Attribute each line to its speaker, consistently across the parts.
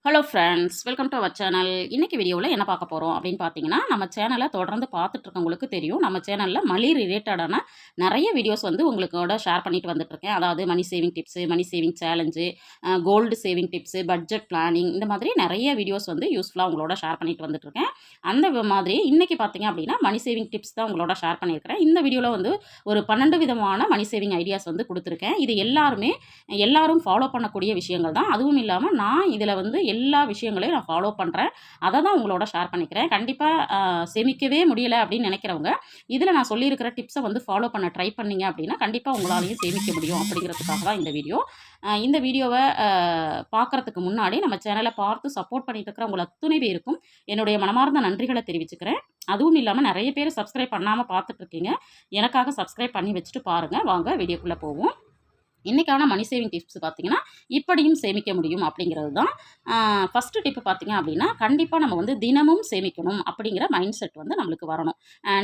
Speaker 1: Hello friends, welcome to our channel. இன்னைக்கு வீடியோவில் என்ன பார்க்க போகிறோம் அப்படின்னு பார்த்தீங்கன்னா, நம்ம சேனலை தொடர்ந்து பார்த்துட்டு இருக்கவங்களுக்கு தெரியும். நம்ம சேனலில் மணி ரிலேட்டடான நிறைய வீடியோஸ் வந்து உங்களுக்கோட ஷேர் பண்ணிட்டு வந்துட்டுருக்கேன். அதாவது money saving tips, money saving challenge, gold saving tips, budget planning, இந்த மாதிரி நிறைய வீடியோஸ் வந்து யூஸ்ஃபுல்லாக உங்களோட ஷேர் பண்ணிட்டு வந்துட்டுருக்கேன். மாதிரி இன்னைக்கு பார்த்தீங்க அப்படின்னா மணி சேவிங் டிப்ஸ் தான் உங்களோட ஷேர் பண்ணியிருக்கிறேன். இந்த வீடியோவில் வந்து ஒரு 12 விதமான மணி சேவிங் ஐடியாஸ் வந்து கொடுத்துருக்கேன். இது எல்லாரும் ஃபாலோ பண்ணக்கூடிய விஷயங்கள் தான். அதுவும் இல்லாமல் நான் இதில் வந்து எல்லா விஷயங்களையும் நான் ஃபாலோ பண்ணுறேன். அதை தான் உங்களோட ஷேர் பண்ணிக்கிறேன். கண்டிப்பாக சேமிக்கவே முடியலை அப்படின்னு நினைக்கிறவங்க இதில் நான் சொல்லியிருக்கிற டிப்ஸை வந்து ஃபாலோ பண்ண ட்ரை பண்ணீங்க அப்படின்னா கண்டிப்பாக உங்களாலையும் சேமிக்க முடியும் அப்படிங்கிறதுக்காக தான் இந்த வீடியோ. இந்த வீடியோவை பார்க்குறதுக்கு முன்னாடி நம்ம சேனலை பார்த்து சப்போர்ட் பண்ணிட்டு இருக்கிற உங்களை அத்துணை பேருக்கும் என்னுடைய மனமார்ந்த நன்றிகளை தெரிவிச்சுக்கிறேன். அதுவும் இல்லாமல் நிறைய பேர் சப்ஸ்கிரைப் பண்ணாமல் பார்த்துட்டு இருக்கீங்க. எனக்காக சப்ஸ்கிரைப் பண்ணி வச்சுட்டு பாருங்கள். வாங்க வீடியோக்குள்ளே போவோம். இன்றைக்கான மணி சேவிங் டிப்ஸ் பார்த்தீங்கன்னா, இப்படியும் சேமிக்க முடியும் அப்படிங்கிறது தான். ஃபஸ்ட்டு டிப்பு பார்த்தீங்க அப்படின்னா, கண்டிப்பாக நம்ம வந்து தினமும் சேமிக்கணும் அப்படிங்கிற மைண்ட் செட் வந்து நம்மளுக்கு வரணும்.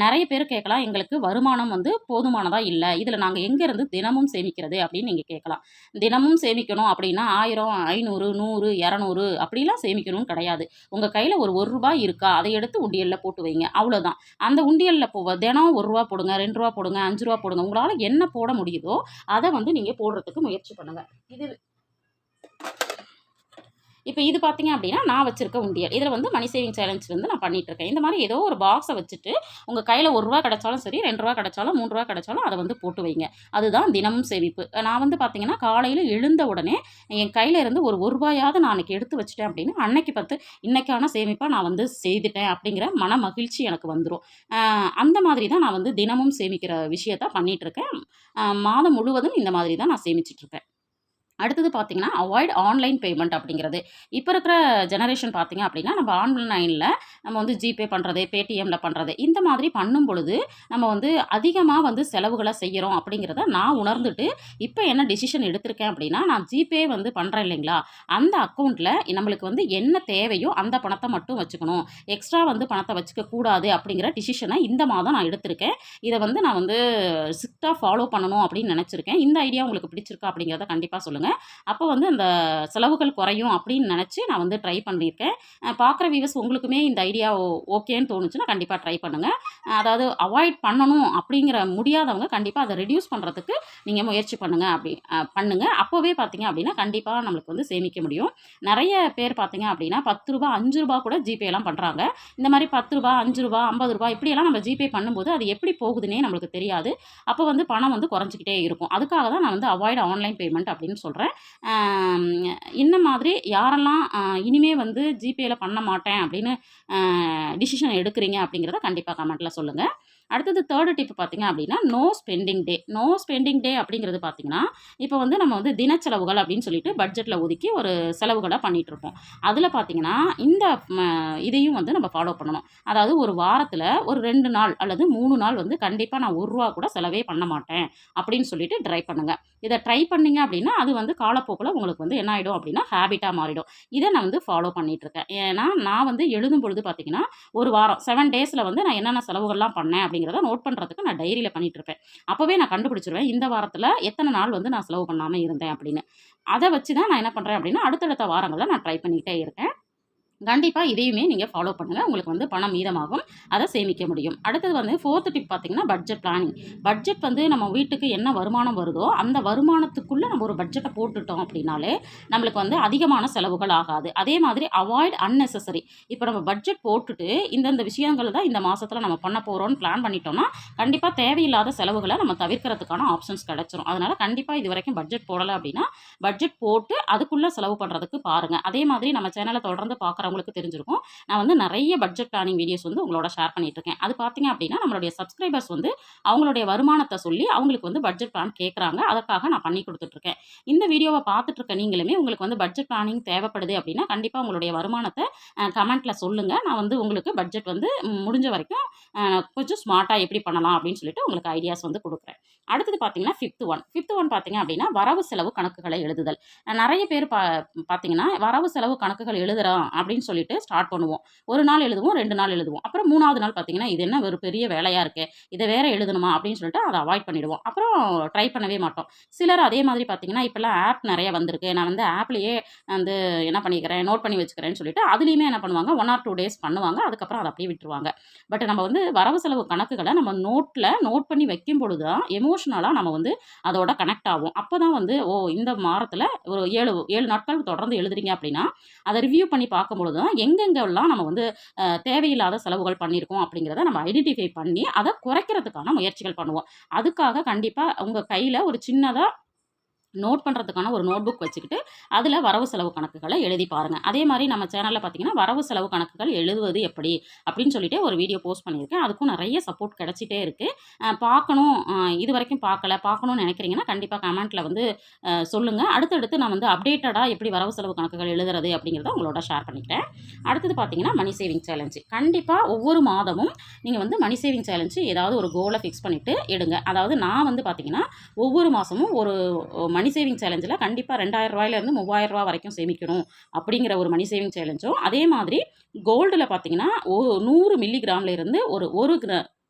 Speaker 1: நிறைய பேர் கேட்கலாம், எங்களுக்கு வருமானம் வந்து போதுமானதா இல்லை, இதில் நாங்கள் எங்கேருந்து தினமும் சேமிக்கிறது அப்படின்னு நீங்கள் கேட்கலாம். தினமும் சேமிக்கணும் அப்படின்னா 1000, 500, 100, 200 அப்படிலாம் சேமிக்கணும்னு கிடையாது. உங்கள் கையில் ஒரு ரூபாய் இருக்கா, அதை எடுத்து உண்டியலில் போட்டு வைங்க, அவ்வளோதான். அந்த உண்டியலில் தினம் ரூபா போடுங்க, ரூபா போடுங்க, ரூபா போடுங்க, உங்களால் என்ன போட முடியுதோ அதை வந்து நீங்கள் போடுறதுக்கு முயற்சி பண்ணுங்க. இப்போ இது பார்த்தீங்க அப்படின்னா நான் வச்சிருக்க உண்டியல். இதில் வந்து மணி சேவிங் சேலஞ்ச் வந்து நான் பண்ணிட்டு இருக்கேன். இந்த மாதிரி ஏதோ ஒரு பாக்ஸை வச்சுட்டு உங்கள் கையில் ரூபா கிடைச்சாலும் சரி, ரூபா கிடைச்சாலும், ரூபா கிடைச்சாலும் அதை வந்து போட்டு வைங்க. அதுதான் தினமும் சேமிப்பு. நான் வந்து பார்த்தீங்கன்னா காலையில் எழுந்த உடனே என் கையில் இருந்து ஒரு ரூபாயாவது நான் அன்னைக்கு எடுத்து வச்சுட்டேன் அப்படின்னா அன்னைக்கு இன்னைக்கான சேமிப்பாக நான் வந்து செய்துட்டேன் அப்படிங்கிற மன மகிழ்ச்சி எனக்கு வந்துடும். அந்த மாதிரி தான் நான் வந்து தினமும் சேமிக்கிற விஷயத்த பண்ணிட்டு இருக்கேன். மாதம் முழுவதும் இந்த மாதிரி தான் நான் சேமிச்சிட்டு இருக்கேன். அடுத்தது பார்த்தீங்கன்னா, அவாய்ட் ஆன்லைன் பேமெண்ட் அப்படிங்கிறது. இப்போ இருக்கிற ஜெனரேஷன் பார்த்தீங்க அப்படின்னா, நம்ம ஆன்லைனில் நம்ம வந்து ஜிபே பண்ணுறது, பேடிஎம்மில் பண்ணுறது, இந்த மாதிரி பண்ணும் பொழுது நம்ம வந்து அதிகமாக வந்து செலவுகளை செய்கிறோம் அப்படிங்கிறத நான் உணர்ந்துட்டு இப்போ என்ன டிசிஷன் எடுத்திருக்கேன் அப்படின்னா, நான் ஜிபே வந்து பண்ணுறேன் இல்லைங்களா, அந்த அக்கௌண்ட்டில் நம்மளுக்கு வந்து என்ன தேவையோ அந்த பணத்தை மட்டும் வச்சுக்கணும், எக்ஸ்ட்ரா வந்து பணத்தை வச்சுக்க கூடாது அப்படிங்கிற டிசிஷனை இந்த மாதம் நான் எடுத்திருக்கேன். இதை வந்து நான் வந்து ஸ்ட்ரிக்டாக ஃபாலோ பண்ணணும் அப்படின்னு நினச்சிருக்கேன். இந்த ஐடியா உங்களுக்கு பிடிச்சிருக்கா அப்படிங்கிறத கண்டிப்பாக சொல்லுங்கள். அப்போ வந்து அந்த செலவுகள் குறையும் அப்படின்னு நினச்சி நான் வந்து ட்ரை பண்ணியிருக்கேன். பார்க்குற வியூவர்ஸ் உங்களுக்குமே இந்த ஐடியா ஓகேன்னு தோணுச்சுன்னா கண்டிப்பாக ட்ரை பண்ணுங்கள். அதாவது அவாய்ட் பண்ணணும் அப்படிங்கிற முடியாதவங்க கண்டிப்பாக அதை ரெடியூஸ் பண்ணுறதுக்கு நீங்கள் முயற்சி பண்ணுங்கள். அப்போவே பார்த்தீங்க அப்படின்னா கண்டிப்பாக நம்மளுக்கு வந்து சேமிக்க முடியும். நிறைய பேர் பார்த்தீங்க அப்படின்னா ரூ. 5 கூட ஜிபேலாம் பண்ணுறாங்க. இந்த மாதிரி ரூ. 5, ரூ. 50 இப்படியெல்லாம் நம்ம ஜிபே பண்ணும்போது அது எப்படி போகுதுன்னே நம்மளுக்கு தெரியாது. அப்போ வந்து பணம் வந்து குறைஞ்சிக்கிட்டே இருக்கும். அதுக்காக தான் நான் வந்து அவாய்ட் ஆன்லைன் பேமெண்ட் அப்படின்னு சொல்கிறேன். இந்த மாதிரி யாரெல்லாம் இனிமே வந்து ஜிபேயில் பண்ண மாட்டேன் அப்படின்னு டிசிஷன் எடுக்கிறீங்க அப்படிங்கிறத கண்டிப்பாக கமெண்ட்டில் சொல்லுங்கள். அடுத்தது தேர்டு டிப் பார்த்தீங்க அப்படின்னா, நோ ஸ்பெண்டிங் டே. நோ ஸ்பெண்டிங் டே அப்படிங்கிறது பார்த்தீங்கன்னா, இப்போ வந்து நம்ம வந்து தினச்செலவுகள் அப்படின்னு சொல்லிட்டு பட்ஜெட்டில் ஒதுக்கி ஒரு செலவுகளை பண்ணிகிட்ருப்போம். அதில் பார்த்தீங்கன்னா இந்த இதையும் வந்து நம்ம ஃபாலோ பண்ணணும். அதாவது ஒரு வாரத்தில் ஒரு 2 நாள் அல்லது 3 நாள் வந்து கண்டிப்பாக நான் ரூபா கூட செலவே பண்ண மாட்டேன் அப்படின்னு சொல்லிட்டு ட்ரை பண்ணுங்கள். இதை ட்ரை பண்ணிங்க அப்படின்னா அது வந்து காலப்போக்கில் உங்களுக்கு வந்து என்ன ஆகிடும் அப்படின்னா ஹேபிட்டாக மாறிடும். இதை நான் வந்து ஃபாலோ பண்ணிகிட்ருக்கேன். ஏன்னா நான் வந்து எழுதும் பொழுது பார்த்தீங்கன்னா ஒரு வாரம் 7 டேஸில் வந்து நான் என்னென்ன செலவுகள்லாம் பண்ணேன் அப்படிங்கிறத நோட் பண்ணுறதுக்கு நான் டைரியில் பண்ணிட்டு இருப்பேன். அப்போவே நான் கண்டுபிடிச்சிருவேன் இந்த வாரத்தில் எத்தனை நாள் வந்து நான் செலவு பண்ணாமல் இருந்தேன் அப்படின்னு. அதை வச்சு தான் நான் என்ன பண்ணுறேன் அப்படின்னா அடுத்தடுத்த வாரங்களில் நான் ட்ரை பண்ணிக்கிட்டே இருக்கேன். கண்டிப்பாக இதையுமே நீங்கள் ஃபாலோ பண்ணுங்கள். உங்களுக்கு வந்து பணம் மீதமாகும். அதை சேமிக்க முடியும். அடுத்தது வந்து 4th டிப் பார்த்தீங்கன்னா பட்ஜெட் பிளானிங். பட்ஜெட் வந்து நம்ம வீட்டுக்கு என்ன வருமானம் வருதோ அந்த வருமானத்துக்குள்ளே நம்ம ஒரு பட்ஜெட்டை போட்டுட்டோம் அப்படின்னாலே நம்மளுக்கு வந்து அதிகமான செலவுகள் ஆகாது. அதே மாதிரி அவாய்ட் அன்னெசசரி. இப்போ நம்ம பட்ஜெட் போட்டுட்டு இந்தந்த விஷயங்கள் தான் இந்த மாதத்தில் நம்ம பண்ண போகிறோம்னு பிளான் பண்ணிட்டோம்னா கண்டிப்பாக தேவையில்லாத செலவுகளை நம்ம தவிர்க்கிறதுக்கான ஆப்ஷன்ஸ் கிடச்சிரும். அதனால் கண்டிப்பாக இது வரைக்கும் பட்ஜெட் போடலை அப்படின்னா பட்ஜெட் போட்டு அதுக்குள்ளே செலவு பண்ணுறதுக்கு பாருங்கள். அதே மாதிரி நம்ம சேனலை தொடர்ந்து பார்க்குறவங்களுக்கு தெரிஞ்சிருக்கும். நான் வந்து நிறைய பட்ஜெட் பிளானிங் வீடியோஸ் வந்து உங்களோட ஷேர் பண்ணிட்டு இருக்கேன். அது பார்த்தீங்க அப்படின்னா நம்மளுடைய சப்ஸ்கிரைபர்ஸ் வந்து அவங்களுடைய வருமானத்தை சொல்லி அவங்களுக்கு வந்து பட்ஜெட் பிளான் கேட்குறாங்க. அதற்காக நான் பண்ணி கொடுத்துட்ருக்கேன். இந்த வீடியோவை பார்த்துட்டு இருக்க நீங்களுமே உங்களுக்கு வந்து பட்ஜெட் பிளானிங் தேவைப்படுது அப்படின்னா கண்டிப்பாக உங்களுடைய வருமானத்தை கமெண்ட்டில் சொல்லுங்கள். நான் வந்து உங்களுக்கு பட்ஜெட் வந்து முடிஞ்ச வரைக்கும் கொஞ்சம் ஸ்மார்ட்டாக எப்படி பண்ணலாம் அப்படின்னு சொல்லிட்டு உங்களுக்கு ஐடியாஸ் வந்து கொடுக்குறேன். அடுத்தது பார்த்தீங்கன்னா ஃபிஃப்த் ஒன் பார்த்தீங்க அப்படின்னா வரவு செலவு கணக்குகளை எழுதுதல். நிறைய பேர் பார்த்தீங்கன்னா வரவு செலவு கணக்குகள் எழுதுறோம் அப்படின்னு சொல்லிட்டு ஸ்டார்ட் பண்ணுவோம். ஒரு நாள் எழுதுவோம், 2 நாள் எழுதுவோம். அப்புறம் 3வது நாள் பார்த்தீங்கன்னா இது என்ன ஒரு பெரிய வேலையா இருக்கே, இதை வேற எழுதணுமா அப்படின்னு சொல்லிட்டு அதை அவாய்ட் பண்ணிடுவோம். அப்புறம் ட்ரை பண்ணவே மாட்டோம். சிலர் அதே மாதிரி பார்த்தீங்கன்னா இப்போல்லாம் ஆப் நிறைய வந்திருக்கு. நான் வந்து ஆப்லேயே வந்து என்ன பண்ணிக்கிறேன், நோட் பண்ணி வச்சுக்கிறேன்னு சொல்லிட்டு அதுலேயுமே என்ன பண்ணுவாங்க, 1 ஆர் 2 டேஸ் பண்ணுவாங்க. அதுக்கப்புறம் அதை அப்படியே விட்டுருவாங்க. பட் நம்ம வந்து வரவு செலவு கணக்குகளை நம்ம நோட் பண்ணி வைக்கும் பொழுது தான் எமோஷனலாக நம்ம வந்து அதோட கனெக்ட் ஆகும். அப்போ தான் வந்து இந்த வாரத்தில் ஒரு 7 நாட்கள் தொடர்ந்து எழுதுறீங்க அப்படின்னா அதை ரிவ்யூ பண்ணி பார்க்கும்பொழுது தான் எங்கெங்கெல்லாம் நம்ம வந்து தேவையில்லாத செலவுகள் பண்ணியிருக்கோம் அப்படிங்கிறத நம்ம ஐடென்டிஃபை பண்ணி அதை குறைக்கிறதுக்கான முயற்சிகள் பண்ணுவோம். அதுக்காக கண்டிப்பாக உங்கள் கையில் ஒரு சின்னதாக நோட் பண்ணுறதுக்கான ஒரு நோட் புக் வச்சுக்கிட்டு அதில் வரவு செலவு கணக்குகளை எழுதி பாருங்கள். அதே மாதிரி நம்ம சேனலில் பார்த்தீங்கன்னா வரவு செலவு கணக்குகள் எழுதுவது எப்படி அப்படின்னு சொல்லிட்டு ஒரு வீடியோ போஸ்ட் பண்ணியிருக்கேன். அதுக்கும் நிறைய சப்போர்ட் கிடச்சிட்டே இருக்குது. பார்க்கணும், இது வரைக்கும் பார்க்கணும்னு நினைக்கிறீங்கன்னா கண்டிப்பாக கமெண்ட்டில் வந்து சொல்லுங்கள். அடுத்தடுத்து நான் வந்து அப்டேட்டடாக எப்படி வரவு செலவு கணக்குகள் எழுதுறது அப்படிங்கிறத உங்களோட ஷேர் பண்ணிக்கிறேன். அடுத்தது பார்த்தீங்கன்னா மணி சேவிங் சேலஞ்சு. கண்டிப்பாக ஒவ்வொரு மாதமும் நீங்கள் வந்து மணி சேவிங் சேலஞ்சு ஏதாவது ஒரு கோலை ஃபிக்ஸ் பண்ணிவிட்டு எடுங்க. அதாவது நான் வந்து பார்த்தீங்கன்னா ஒவ்வொரு மாதமும் ஒரு மணி சேவிங் சேலஞ்சில் கண்டிப்பாக 2000 ரூபாயிலேருந்து 3000 ரூபா வரைக்கும் சேமிக்கணும் அப்படிங்கிற ஒரு மணி சேவிங் சேலஞ்சும், அதே மாதிரி கோல்டில் பார்த்தீங்கன்னா 100 மில்லிகிராமில் இருந்து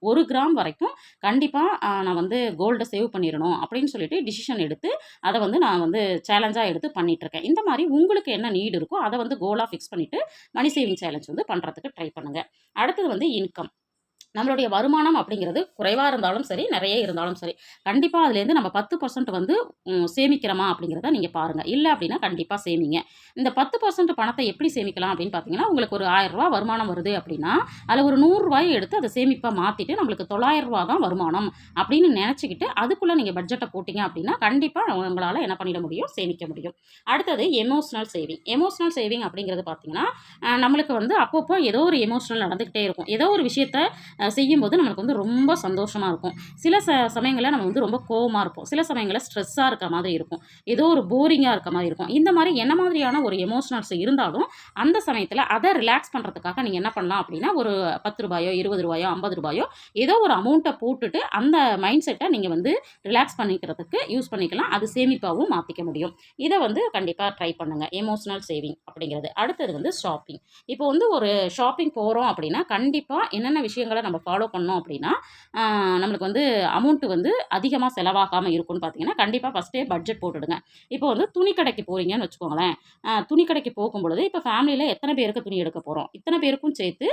Speaker 1: ஒரு கிராம் வரைக்கும் கண்டிப்பாக நான் வந்து கோல்டை சேவ் பண்ணிடணும் அப்படின்னு சொல்லிட்டு டிசிஷன் எடுத்து அதை வந்து நான் வந்து சேலஞ்சாக எடுத்து பண்ணிகிட்ருக்கேன். இந்த மாதிரி உங்களுக்கு என்ன நீடு இருக்கோ அதை வந்து கோலாக ஃபிக்ஸ் பண்ணிவிட்டு மணி சேவிங் சேலஞ்ச் வந்து பண்ணுறதுக்கு ட்ரை பண்ணுங்கள். அடுத்தது வந்து இன்கம். நம்மளுடைய வருமானம் அப்படிங்கிறது குறைவாக இருந்தாலும் சரி, நிறைய இருந்தாலும் சரி, கண்டிப்பாக அதுலேருந்து நம்ம 10% வந்து சேமிக்கிறோமா அப்படிங்கிறத நீங்கள் பாருங்கள். இல்லை அப்படின்னா கண்டிப்பாக சேமிங்க. இந்த 10% பணத்தை எப்படி சேமிக்கலாம் அப்படின்னு பார்த்தீங்கன்னா, உங்களுக்கு ஒரு 1000 ரூபா வருமானம் வருது அப்படின்னா அதில் ஒரு 100 ரூபாயை எடுத்து அதை சேமிப்பாக மாற்றிட்டு நம்மளுக்கு 900 ரூபா தான் வருமானம் அப்படின்னு நினச்சிக்கிட்டு அதுக்குள்ளே நீங்கள் பட்ஜெட்டை போட்டிங்க அப்படின்னா கண்டிப்பாக உங்களால் என்ன பண்ணிட முடியும், சேமிக்க முடியும். அடுத்தது எமோஷ்னல் சேவிங் அப்படிங்கிறது பார்த்தீங்கன்னா நம்மளுக்கு வந்து அப்பப்போ ஏதோ ஒரு எமோஷ்னல் நடந்துக்கிட்டே இருக்கும். ஏதோ ஒரு விஷயத்தை செய்யும்போது நம்மளுக்கு வந்து ரொம்ப சந்தோஷமாக இருக்கும். சில சமயங்களில் நம்ம வந்து ரொம்ப கோவமாக இருப்போம். சில சமயங்களில் ஸ்ட்ரெஸ்ஸாக இருக்க மாதிரி இருக்கும். ஏதோ ஒரு போரிங்காக இருக்க மாதிரி இருக்கும். இந்த மாதிரி என்ன மாதிரியான ஒரு எமோஷனல்ஸ் இருந்தாலும் அந்த சமயத்தில் அதை ரிலாக்ஸ் பண்ணுறதுக்காக நீங்கள் என்ன பண்ணலாம் அப்படின்னா ஒரு 10 ரூபாயோ 20 ரூபாயோ 50 ரூபாயோ ஏதோ ஒரு அமௌண்ட்டை போட்டுட்டு அந்த மைண்ட் செட்டை நீங்கள் வந்து ரிலாக்ஸ் பண்ணிக்கிறதுக்கு யூஸ் பண்ணிக்கலாம். அது சேமிப்பாகவும் மாற்றிக்க முடியும். இதை வந்து கண்டிப்பாக ட்ரை பண்ணுங்கள், எமோஷனல் சேவிங் அப்படிங்கிறது. அடுத்தது வந்து ஷாப்பிங். இப்போ வந்து ஒரு ஷாப்பிங் போகிறோம் அப்படின்னா கண்டிப்பாக என்னென்ன விஷயங்களை நம்ம ஃபாலோ பண்ணோம் அப்படின்னா நம்மளுக்கு வந்து அமௌண்ட்டு வந்து அதிகமாக செலவாகாமல் இருக்கும்னு பார்த்தீங்கன்னா கண்டிப்பாக ஃபஸ்ட்டே பட்ஜெட் போட்டுடுங்க. இப்போ வந்து துணி கடைக்கு போகிறீங்கன்னு வச்சுக்கோங்களேன். துணி கடைக்கு போகும்பொழுது இப்போ ஃபேமிலியில் எத்தனை பேருக்கு துணி எடுக்க போகிறோம், இத்தனை பேருக்கும் சேர்த்து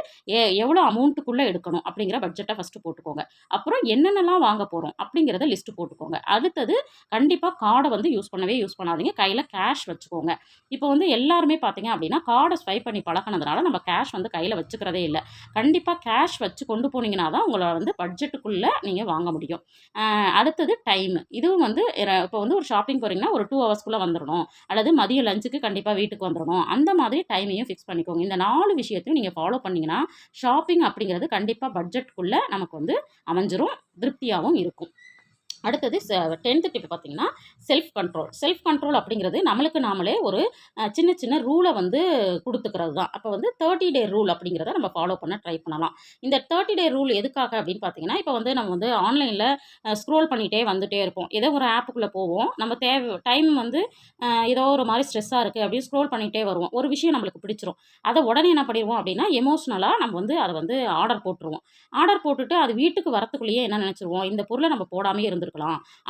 Speaker 1: எவ்வளோ அமௌண்ட்டுக்குள்ளே எடுக்கணும் அப்படிங்கிற பட்ஜெட்டை ஃபஸ்ட்டு போட்டுக்கோங்க. அப்புறம் என்னென்னலாம் வாங்க போகிறோம் அப்படிங்கிறத லிஸ்ட்டு போட்டுக்கோங்க. அடுத்தது கண்டிப்பாக கார்டை வந்து யூஸ் பண்ணாதீங்க, கையில் கேஷ் வச்சுக்கோங்க. இப்போ வந்து எல்லாருமே பார்த்தீங்க அப்படின்னா கார்டை ஸ்வைப் பண்ணி பழக்கினதுனால நம்ம கேஷ் வந்து கையில் வச்சுக்கிறதே இல்லை. கண்டிப்பாக கேஷ் வச்சு கொண்டு போனீங்கன்னா தான் உங்களை வந்து பட்ஜெட்டுக்குள்ளே நீங்கள் வாங்க முடியும். அடுத்தது டைம். இதுவும் வந்து இப்போ வந்து ஒரு ஷாப்பிங் போகிறீங்கன்னா ஒரு 2 ஹவர்ஸ்க்குள்ளே வந்துடணும், அல்லது மதியம் லஞ்சுக்கு கண்டிப்பாக வீட்டுக்கு வந்துடணும். அந்த மாதிரி டைமையும் ஃபிக்ஸ் பண்ணிக்கோங்க. இந்த 4 விஷயத்தையும் நீங்கள் ஃபாலோ பண்ணிங்கன்னா ஷாப்பிங் அப்படிங்கிறது கண்டிப்பாக பட்ஜெட்டுக்குள்ளே நமக்கு வந்து அமைஞ்சிரும், திருப்தியாகவும் இருக்கும். அடுத்தது 10th டிப் பார்த்தீங்கன்னா செல்ஃப் கண்ட்ரோல் அப்படிங்கிறது நம்மளுக்கு நாமளே ஒரு சின்ன சின்ன ரூலை வந்து கொடுத்துக்கிறது தான். அப்போ வந்து 30 டே ரூல் அப்படிங்கிறத நம்ம ஃபாலோ பண்ண ட்ரை பண்ணலாம். இந்த 30 டே ரூல் எதுக்காக அப்படின்னு பார்த்தீங்கன்னா, இப்போ வந்து நம்ம வந்து ஆன்லைனில் ஸ்க்ரோல் பண்ணிகிட்டே வந்துகிட்டே இருப்போம். ஏதோ ஒரு ஆப்புக்குள்ளே போவோம், நம்ம டைம் வந்து ஏதோ ஒரு மாதிரி ஸ்ட்ரெஸ்ஸாக இருக்குது அப்படின்னு ஸ்க்ரோல் பண்ணிகிட்டே வருவோம். ஒரு விஷயம் நம்மளுக்கு பிடிச்சிரும், அதை உடனே என்ன பண்ணிடுவோம் அப்படின்னா எமோஷ்னலாக நம்ம வந்து அதை வந்து ஆர்டர் போட்டுட்டு அது வீட்டுக்கு வரத்துக்குள்ளேயே என்ன நினச்சிருவோம், இந்த பொருளை நம்ம போடாமே இருந்திருக்கலாம்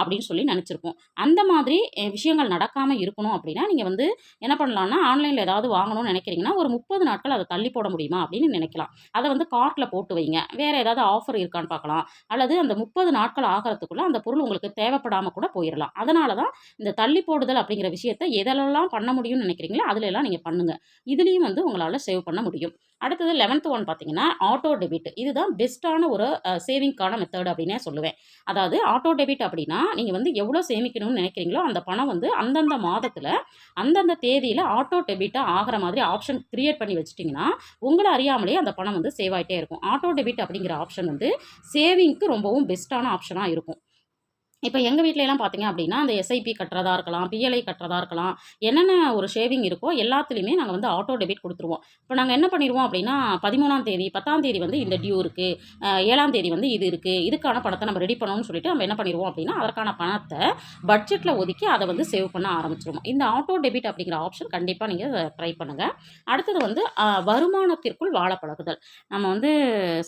Speaker 1: அப்படின்னு சொல்லி நினச்சிருப்போம். அந்த மாதிரி விஷயங்கள் நடக்காமல் இருக்கணும் அப்படின்னா நீங்கள் வந்து என்ன பண்ணலாம்னா ஆன்லைனில் ஏதாவது வாங்கணும்னு நினைக்கிறீங்கன்னா ஒரு 30 நாட்கள் அதை தள்ளி போட முடியுமா அப்படின்னு நினைக்கலாம். அதை வந்து கார்ட்டில் போட்டு வைங்க, வேறு ஏதாவது ஆஃபர் இருக்கான்னு பார்க்கலாம். அல்லது அந்த 30 நாட்கள் ஆகிறதுக்குள்ளே அந்த பொருள் உங்களுக்கு தேவைப்படாமல் கூட போயிடலாம். அதனால தான் இந்த தள்ளி போடுதல் அப்படிங்கிற விஷயத்தை எதெல்லாம் பண்ண முடியும்னு நினைக்கிறீங்களோ அதில் எல்லாம் நீங்கள் பண்ணுங்கள். இதுலேயும் வந்து உங்களால் சேவ் பண்ண முடியும். அடுத்தது 11th ஒன் பார்த்தீங்கன்னா ஆட்டோ டெபிட். இதுதான் பெஸ்ட்டான ஒரு சேவிங்கான மெத்தட் அப்படின்னே சொல்லுவேன். அதாவது ஆட்டோ டெபிட் அப்படின்னா நீங்கள் வந்து எவ்வளோ சேமிக்கணும்னு நினைக்கிறீங்களோ அந்த பணம் வந்து அந்தந்த மாதத்தில் அந்தந்த தேதியில் ஆட்டோ டெபிட்டாக ஆகிற மாதிரி ஆப்ஷன் கிரியேட் பண்ணி வச்சிட்டிங்கன்னா உங்களை அறியாமலே அந்த பணம் வந்து சேவ் ஆகிட்டே இருக்கும். ஆட்டோ டெபிட் அப்படிங்கிற ஆப்ஷன் வந்து சேவிங்க்கு ரொம்பவும் பெஸ்ட்டான ஆப்ஷனாக இருக்கும். இப்போ எங்கள் வீட்லலாம் பார்த்தீங்க அப்படின்னா, அந்த எஸ்ஐபி கட்டுறதா இருக்கலாம், பிஎல்ஐ கட்டுறதா இருக்கலாம், என்னென்ன ஒரு ஷேவிங் இருக்கோ எல்லாத்துலேயுமே நாங்கள் வந்து ஆட்டோ டெபிட் கொடுத்துருவோம். இப்போ நாங்கள் என்ன பண்ணிருவோம் அப்படின்னா, 13ஆம் தேதி, 10ஆம் தேதி வந்து இந்த டியூ இருக்குது, 7ஆம் தேதி வந்து இது இருக்குது, இதுக்கான பணத்தை நம்ம ரெடி பண்ணணும்னு சொல்லிட்டு நம்ம என்ன பண்ணிடுவோம் அப்படின்னா, அதற்கான பணத்தை பட்ஜெட்டில் ஒதுக்கி அதை வந்து சேவ் பண்ண ஆரம்பிச்சிருவோம். இந்த ஆட்டோ டெபிட் அப்படிங்கிற ஆப்ஷன் கண்டிப்பாக நீங்கள் ட்ரை பண்ணுங்கள். அடுத்தது வந்து வருமானத்திற்குள் வாழ பழகுதல். நம்ம வந்து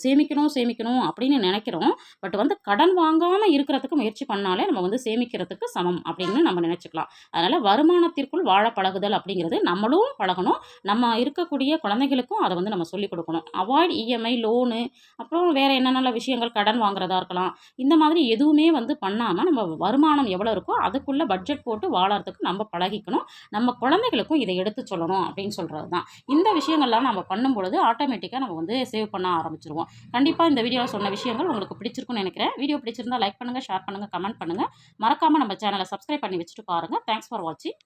Speaker 1: சேமிக்கணும் சேமிக்கணும் அப்படின்னு நினைக்கிறோம். பட் வந்து கடன் வாங்காமல் இருக்கிறதுக்கு முயற்சி பண்ணாலே நம்ம வந்து சேமிக்கிறதுக்கு சமம் அப்படின்னு நம்ம நினச்சிக்கலாம். அதனால் வருமானத்திற்குள் வாழ பழகுதல் அப்படிங்கிறது நம்மளும் பழகணும், நம்ம இருக்கக்கூடிய குழந்தைகளுக்கும் அதை வந்து நம்ம சொல்லிக் கொடுக்கணும். அவாய்ட் இஎம்ஐ, லோனு, அப்புறம் வேறு என்னென்ன விஷயங்கள் கடன் வாங்குறதா இருக்கலாம், இந்த மாதிரி எதுவுமே வந்து பண்ணாமல் நம்ம வருமானம் எவ்வளோ இருக்கோ அதுக்குள்ளே பட்ஜெட் போட்டு வாழறதுக்கு நம்ம பழகிக்கணும். நம்ம குழந்தைகளுக்கும் இதை எடுத்து சொல்லணும் அப்படின்னு சொல்கிறது தான். இந்த விஷயங்கள்லாம் நம்ம பண்ணும் பொழுது ஆட்டோமேட்டிக்காக நம்ம வந்து சேவ் பண்ண ஆரம்பிச்சிருவோம். கண்டிப்பாக இந்த வீடியோவில் சொன்ன விஷயங்கள் உங்களுக்கு பிடிச்சிருக்குன்னு நினைக்கிறேன். வீடியோ பிடிச்சிருந்தா லைக் பண்ணுங்கள், ஷேர் பண்ணுங்கள், கமெண்ட் பண்ணுங்கள். மறக்காமல் நம்ம சேனலை சப்ஸ்கிரைப் பண்ணி வச்சுட்டு பாருங்கள். தேங்க்ஸ் ஃபார் வாட்சிங்.